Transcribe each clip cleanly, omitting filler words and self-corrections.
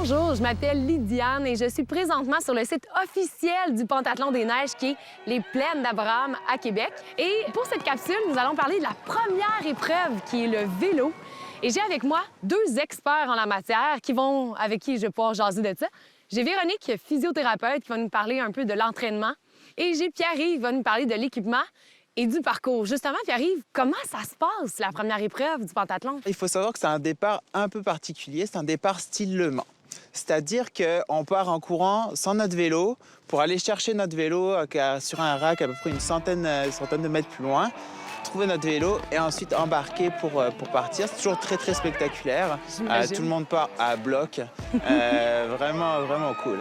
Bonjour, je m'appelle Lydiane et je suis présentement sur le site officiel du Pentathlon des Neiges qui est les Plaines d'Abraham à Québec. Et pour cette capsule, nous allons parler de la première épreuve qui est le vélo. Et j'ai avec moi deux experts en la matière avec qui je vais pouvoir jaser de ça. J'ai Véronique, physiothérapeute, qui va nous parler un peu de l'entraînement. Et j'ai Pierre-Yves qui va nous parler de l'équipement et du parcours. Justement, Pierre-Yves, comment ça se passe, la première épreuve du pentathlon? Il faut savoir que c'est un départ un peu particulier, c'est un départ style Le Mans. C'est-à-dire qu'on part en courant sans notre vélo pour aller chercher notre vélo sur un rack à peu près une centaine de mètres plus loin, trouver notre vélo et ensuite embarquer pour partir. C'est toujours très, très spectaculaire. Tout le monde part à bloc. Vraiment, vraiment cool.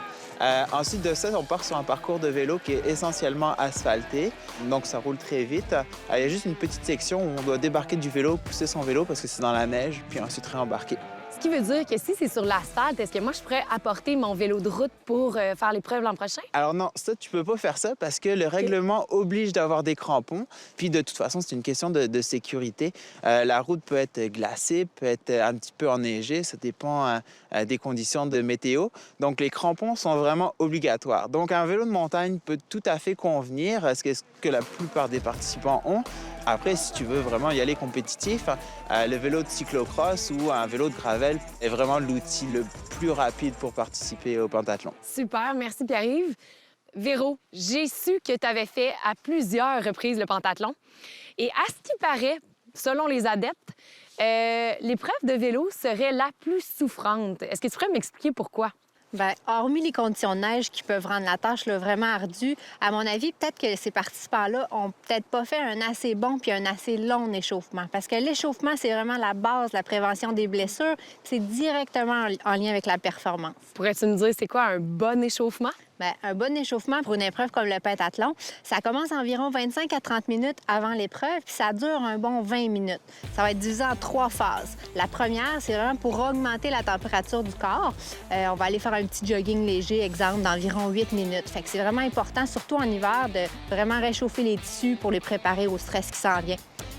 Ensuite de ça, on part sur un parcours de vélo qui est essentiellement asphalté, donc ça roule très vite. Il y a juste une petite section où on doit débarquer du vélo, pousser son vélo parce que c'est dans la neige, puis ensuite réembarquer. Ce qui veut dire que si c'est sur l'asphalte, est-ce que moi, je pourrais apporter mon vélo de route pour faire l'épreuve l'an prochain? Alors non, ça, tu peux pas faire ça parce que le règlement oblige d'avoir des crampons. Puis de toute façon, c'est une question de sécurité. La route peut être glacée, peut être un petit peu enneigée, ça dépend des conditions de météo. Donc les crampons sont vraiment obligatoires. Donc un vélo de montagne peut tout à fait convenir, ce que la plupart des participants ont. Après, si tu veux vraiment y aller compétitif, le vélo de cyclocross ou un vélo de gravel est vraiment l'outil le plus rapide pour participer au pentathlon. Super, merci Pierre-Yves. Véro, j'ai su que tu avais fait à plusieurs reprises le pentathlon. Et à ce qui paraît, selon les adeptes, l'épreuve de vélo serait la plus souffrante. Est-ce que tu pourrais m'expliquer pourquoi? Bien, hormis les conditions de neige qui peuvent rendre la tâche là, vraiment ardue, à mon avis, peut-être que ces participants-là ont peut-être pas fait un assez bon puis un assez long échauffement. Parce que l'échauffement, c'est vraiment la base de la prévention des blessures. C'est directement en lien avec la performance. Pourrais-tu me dire c'est quoi un bon échauffement? Bien, un bon échauffement pour une épreuve comme le pentathlon, ça commence environ 25 à 30 minutes avant l'épreuve, puis ça dure un bon 20 minutes. Ça va être divisé en 3 phases. La première, c'est vraiment pour augmenter la température du corps. On va aller faire un petit jogging léger, exemple, d'environ 8 minutes. Fait que c'est vraiment important, surtout en hiver, de vraiment réchauffer les tissus pour les préparer au stress qui s'en vient.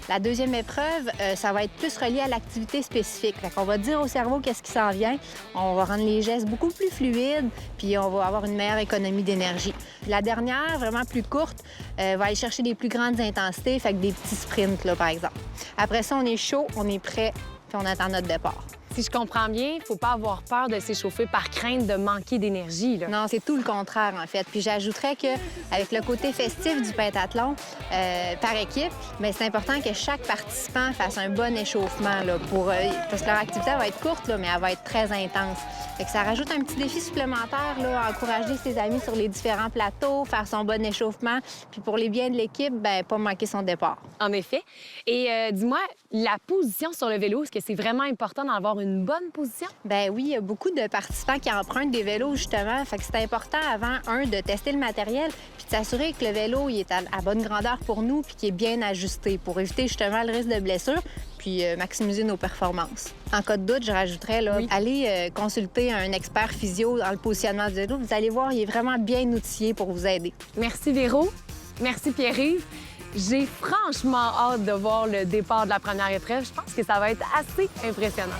La deuxième épreuve, ça va être plus relié à l'activité spécifique. Fait qu'on va dire au cerveau qu'est-ce qui s'en vient. On va rendre les gestes beaucoup plus fluides, puis on va avoir une meilleure économie d'énergie. La dernière, vraiment plus courte, va aller chercher des plus grandes intensités, fait que des petits sprints, là, par exemple. Après ça, on est chaud, on est prêt, puis on attend notre départ. Si je comprends bien, il ne faut pas avoir peur de s'échauffer par crainte de manquer d'énergie, là. Non, c'est tout le contraire, en fait. Puis j'ajouterais qu'avec le côté festif du pentathlon, par équipe, bien, c'est important que chaque participant fasse un bon échauffement, là, parce que leur activité elle va être courte, là, mais elle va être très intense. Fait que ça rajoute un petit défi supplémentaire, là, encourager ses amis sur les différents plateaux, faire son bon échauffement, puis pour les biens de l'équipe, bien, pas manquer son départ. En effet. Et dis-moi, la position sur le vélo, est-ce que c'est vraiment important d'avoir une bonne position? Bien oui, il y a beaucoup de participants qui empruntent des vélos, justement. Fait que c'est important, avant, de tester le matériel, puis de s'assurer que le vélo il est à bonne grandeur pour nous, puis qu'il est bien ajusté pour éviter, justement, le risque de blessure, puis maximiser nos performances. En cas de doute, je rajouterais, là, allez consulter un expert physio dans le positionnement du vélo. Vous allez voir, il est vraiment bien outillé pour vous aider. Merci, Véro. Merci, Pierre-Yves. J'ai franchement hâte de voir le départ de la première épreuve. Je pense que ça va être assez impressionnant.